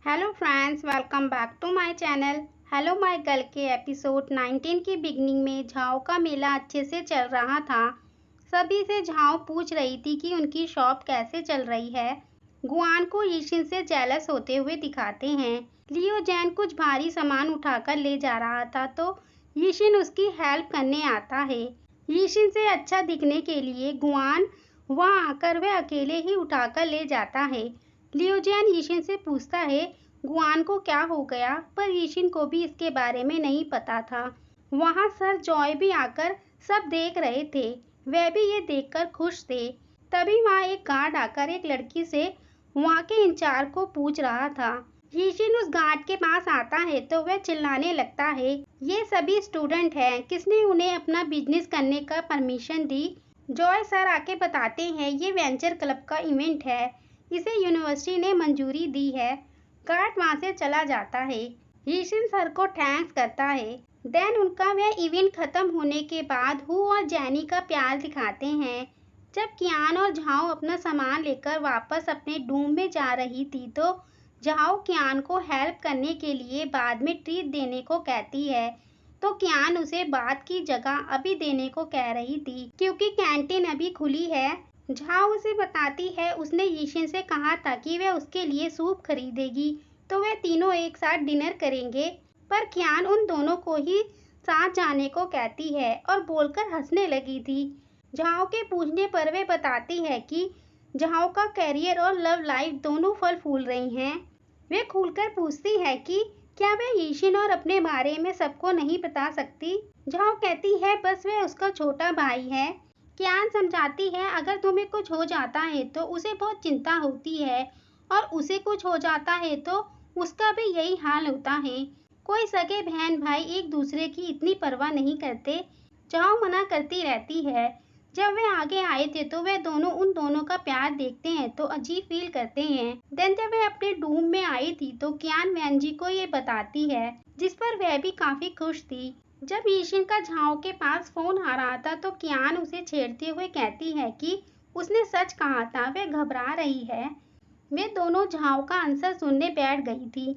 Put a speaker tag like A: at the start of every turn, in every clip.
A: Hello friends, welcome back to my channel. Hello my girl के episode 19 की beginning में Zhao का मेला अच्छे से चल रहा था। सभी से झाओ पूछ रही थी कि उनकी शॉप कैसे चल रही है। गुआन को यीशिन से जेलस होते हुए दिखाते हैं। लियो जैन कुछ भारी सामान उठाकर ले जा रहा था तो यीशिन उसकी हेल्प करने आता है। यीशिन से अच्छा दिखने के लिए गुआन वहां आकर वह अकेले ही उठाकर ले जाता है। लियोजैन यीशिन से पूछता है गुआन को क्या हो गया, पर यीशिन को भी इसके बारे में नहीं पता था। वहां सर जॉय भी आकर सब देख रहे थे। वह भी ये देखकर खुश थे। तभी वहां एक गार्ड आकर एक लड़की से वहां के इंचार्ज को पूछ रहा था। यीशिन उस गार्ड के पास आता है तो वह चिल्लाने लगता है, ये सभी स्टूडेंट हैं, किसने उन्हें अपना बिजनेस करने का परमिशन दी। जॉय सर आके बताते हैं ये वेंचर क्लब का इवेंट है, इसे यूनिवर्सिटी ने मंजूरी दी है। गार्ड वहां से चला जाता है। यीशिन सर को थैंक्स करता है। देन उनका वह इवेंट खत्म होने के बाद हु और जैनी का प्यार दिखाते हैं। जब कियान और झाओ अपना सामान लेकर वापस अपने डूम में जा रही थी तो झाओ कियान को हेल्प करने के लिए बाद में ट्रीट देने को कहती है, तो कियान उसे बाद की जगह अभी देने को कह रही थी क्योंकि कैंटीन अभी खुली है। झाओ उसे बताती है उसने यीशिन से कहा था कि वह उसके लिए सूप खरीदेगी तो वे तीनों एक साथ डिनर करेंगे, पर कियान उन दोनों को ही साथ जाने को कहती है और बोलकर हंसने लगी थी। झाओ के पूछने पर वे बताती है कि झाओ का करियर और लव लाइफ दोनों फल फूल रही हैं। वे खुलकर पूछती है कि क्या वह यीशिन और अपने बारे में सबको नहीं बता सकती। झाओ कहती है बस वह उसका छोटा भाई है। कियान समझाती है अगर तुम्हें कुछ हो जाता है तो उसे बहुत चिंता होती है और उसे कुछ हो जाता है तो उसका भी यही हाल होता है। कोई सगे बहन भाई एक दूसरे की इतनी परवाह नहीं करते। जाओ मना करती रहती है। जब वे आगे आए थे तो वे दोनों उन दोनों का प्यार देखते हैं तो अजीब फील करते हैं। देन जब वे अपने डूम में आई थी तो कियान वैनजी को ये बताती है, जिस पर वह भी काफी खुश थी। जब यीशिन का झाओ के पास फोन आ रहा था तो कियान उसे छेड़ते हुए कहती है कि उसने सच कहा था, वह घबरा रही है। वे दोनों झाओ का आंसर सुनने बैठ गई थी,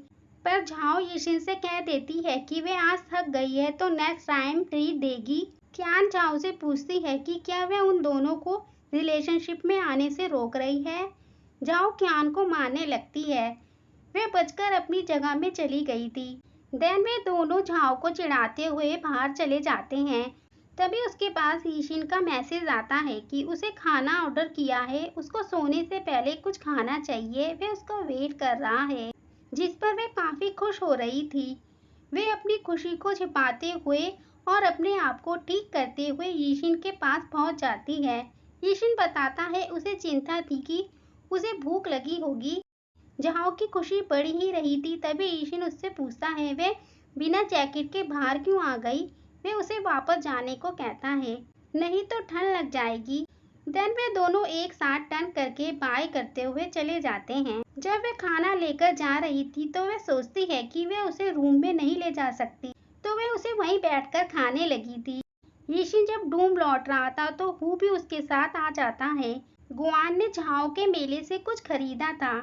A: पर झाओ यीशिन से कह देती है कि वे आज थक गई है तो नेक्स्ट टाइम ट्रीट देगी। कियान झाओ से पूछती है कि क्या वह उन दोनों को रिलेशनशिप में आने से रोक रही है। झाओ कियान को मारने लगती है। वे बचकर अपनी जगह में चली गई थी। देन वे दोनों झाओ को चिढ़ाते हुए बाहर चले जाते हैं। तभी उसके पास यीशिन का मैसेज आता है कि उसे खाना ऑर्डर किया है, उसको सोने से पहले कुछ खाना चाहिए, वे उसका वेट कर रहा है, जिस पर वे काफी खुश हो रही थी। वे अपनी खुशी को छिपाते हुए और अपने आप को ठीक करते हुए यीशिन के पास पहुंच जाती है। यीशिन बताता है उसे चिंता थी कि उसे भूख लगी होगी। झाओ की खुशी बढ़ ही रही थी। तभी यीशिन उससे पूछता है वे बिना जैकेट के बाहर क्यों आ गई। वे उसे वापस जाने को कहता है, नहीं तो ठंड लग जाएगी। देन वे दोनों एक साथ टर्न करके बाय करते हुए चले जाते हैं। जब वे खाना लेकर जा रही थी तो वे सोचती है कि वे उसे रूम में नहीं ले जा सकती, तो वे उसे वहीं बैठकर खाने लगी थी। यीशिन जब डूम लौट रहा था तो हु भी उसके साथ आ जाता है। गुआन ने झाओ के मेले से कुछ खरीदा था।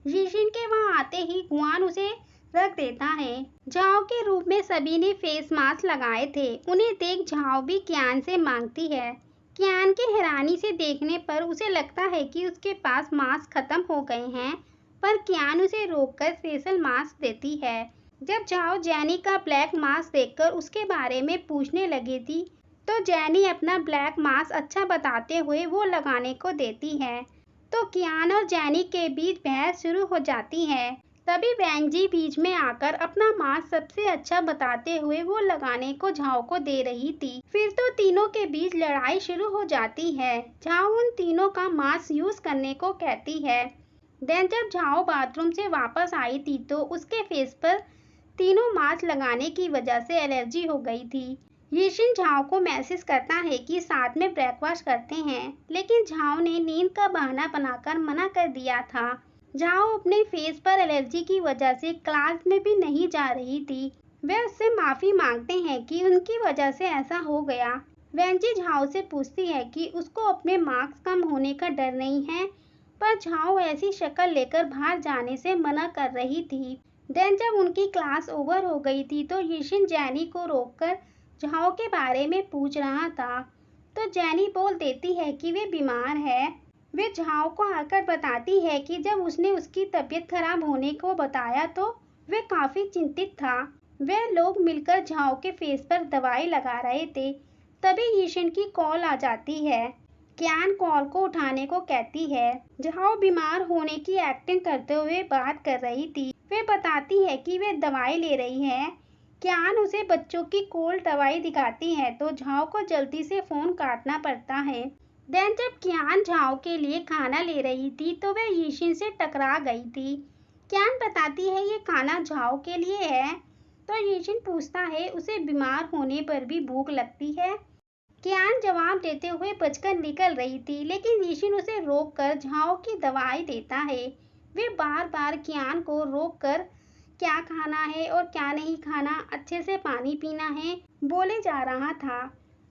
A: यीशिन के वहां आते ही गुआन उसे रख देता है। झाओ के रूप में सभी ने फेस मास्क लगाए थे। उन्हें देख झाओ भी कियान से मांगती है। कियान की हैरानी से देखने पर उसे लगता है कि उसके पास मास्क खत्म हो गए हैं, पर कियान उसे रोककर स्पेशल मास्क देती है। जब झाओ जैनी का ब्लैक मास्क देखकर उसके बारे में पूछने लगी थी तो जैनी अपना ब्लैक मास्क अच्छा बताते हुए वो लगाने को देती है, तो कियान और जैनी के बीच बहस शुरू हो जाती है। तभी वैंजी बीच में आकर अपना मास्क सबसे अच्छा बताते हुए वो लगाने को झाओ को दे रही थी। फिर तो तीनों के बीच लड़ाई शुरू हो जाती है। झाओ उन तीनों का मास्क यूज करने को कहती है। देन जब झाओ बाथरूम से वापस आई थी तो उसके फेस पर तीनों मास्क लगाने की वजह से एलर्जी हो गई थी। यीशिन झाओ को मैसेज करता है कि साथ में ब्रेकफास्ट करते हैं, लेकिन झाओ ने नींद का बहाना बनाकर मना कर दिया था। झाओ अपने फेस पर एलर्जी की वजह से क्लास में भी नहीं जा रही थी। वे उससे माफी मांगते हैं कि उनकी वजह से ऐसा हो गया। वेंजी झाओ से पूछती है कि उसको अपने मार्क्स कम होने का डर नहीं है पर झाओ ऐसी शक्ल लेकर बाहर जाने से मना कर रही थी। देन जब उनकी क्लास ओवर हो गई थी तो यिशिन जैनी को रोककर झाओ के बारे में पूछ रहा था। तो जैनी बोल देती है कि वे बीमार है। वे झाओ को आकर बताती है कि जब उसने उसकी तबीयत खराब होने को बताया तो वे काफी चिंतित था। वे लोग मिलकर झाओ के फेस पर दवाई लगा रहे थे। तभी यिशिन की कॉल आ जाती है। क्यान कॉल को उठाने को कहती है। झाओ बीमार होने की एक्टिंग करते हुए बात कर रही थी। वे बताती है कि वे दवाई ले रही है। क्यान उसे बच्चों की कोल्ड दवाई दिखाती है तो झाओ को जल्दी से फोन काटना पड़ता है। देन जब क्यान झाओ के लिए खाना ले रही थी तो वे यिशिन से टकरा गई थी। क्यान बताती है ये खाना झाओ के लिए है। तो यिशिन पूछता है उसे बीमार होने पर भी भूख लगती है। क्यान जवाब देते हुए बचकर निकल रही थी लेकिन यिशिन उसे रोककर झाओ की दवाई देता है। वे बार बार क्यान को रोककर क्या खाना है और क्या नहीं खाना, अच्छे से पानी पीना है, बोले जा रहा था।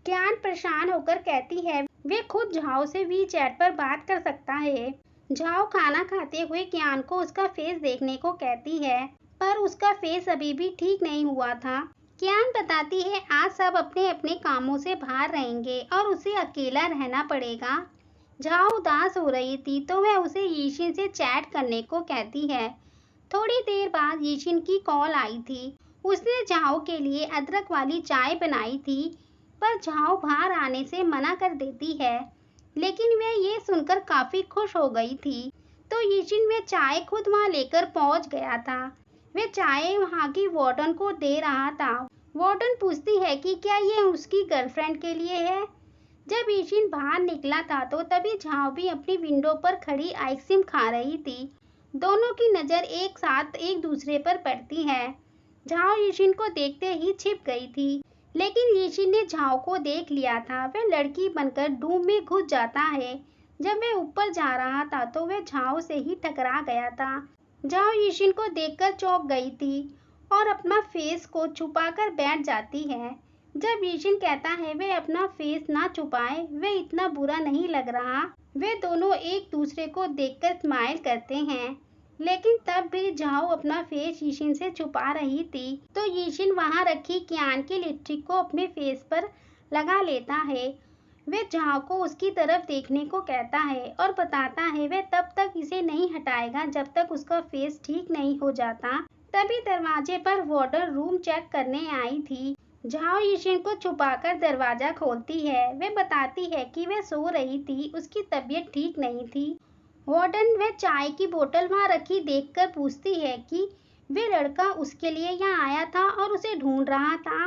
A: क्यान परेशान होकर कहती है वे खुद झाओ से वीचैट पर बात कर सकता है। झाओ खाना खाते हुए क्यान को उसका फेस देखने को कहती है पर उसका फेस अभी भी ठीक नहीं हुआ था। क्यान बताती है आज सब अपने अपने कामों से बाहर रहेंगे और उसे अकेला रहना पड़ेगा। झाओ उदास हो रही थी तो वह उसे यिशिन से चैट करने को कहती है। थोड़ी देर बाद यिशिन की कॉल आई थी। उसने झाओ के लिए अदरक वाली चाय बनाई थी पर झाओ बाहर आने से मना कर देती है। लेकिन वह ये सुनकर काफी खुश हो गई थी। तो यिशिन वे चाय खुद वहां लेकर पहुंच गया था। वे चाय वहां की वार्डन को दे रहा था। वार्डन पूछती है कि क्या ये उसकी गर्लफ्रेंड के लिए है। जब यिशिन बाहर निकला था तो तभी झाओ भी अपनी विंडो पर खड़ी आइसक्रीम खा रही थी। दोनों की नजर एक साथ एक दूसरे पर पड़ती है। झाओ यिशिन को देखते ही छिप गई थी लेकिन यिशिन ने झाओ को देख लिया था। वह लड़की बनकर डूब में घुस जाता है। जब वह ऊपर जा रहा था तो वह झाओ से ही टकरा गया था। झाओ यिशिन को देखकर चौंक गई थी और अपना फेस को छुपाकर बैठ जाती है। जब यिशिन कहता है वे अपना फेस ना छुपाए, वे इतना बुरा नहीं लग रहा। वे दोनों एक दूसरे को देखकर स्माइल करते हैं लेकिन तब भी झाओ अपना फेस यिशिन से छुपा रही थी। तो यिशिन वहां रखी क्यान की लिपस्टिक को अपने फेस पर लगा लेता है। वे झाओ को उसकी तरफ देखने को कहता है और बताता है वह तब तक इसे नहीं हटाएगा जब तक उसका फेस ठीक नहीं हो जाता। तभी दरवाजे पर वार्डन रूम चेक करने आई थी। झाओ यिशिन को छुपाकर दरवाजा खोलती है। वे बताती है कि वह सो रही थी, उसकी तबीयत ठीक नहीं थी। वार्डन वह चाय की बोतल वहां रखी देखकर पूछती है कि वे लड़का उसके लिए यहाँ आया था और उसे ढूंढ रहा था।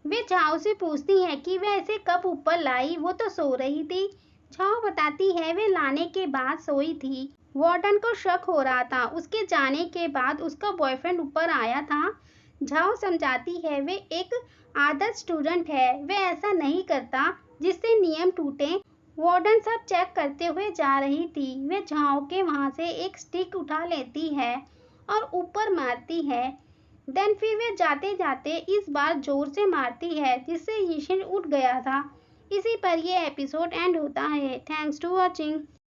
A: वे झाओ से पूछती है कि वह इसे कब ऊपर लाई, वो तो सो रही थी। झाओ बताती है वे लाने के बाद सोई थी। वार्डन को शक हो रहा था उसके जाने के बाद उसका बॉयफ्रेंड ऊपर आया था। झाओ समझाती है वे एक आदर्श स्टूडेंट है, वे ऐसा नहीं करता जिससे नियम टूटे। वार्डन सब चेक करते हुए जा रही थी। वे झाओ के वहां से एक स्टिक उठा लेती है और ऊपर मारती है। देन फिर वे जाते जाते इस बार जोर से मारती है जिससे यिशिन उठ गया था। इसी पर यह एपिसोड एंड होता है। Thanks to watching.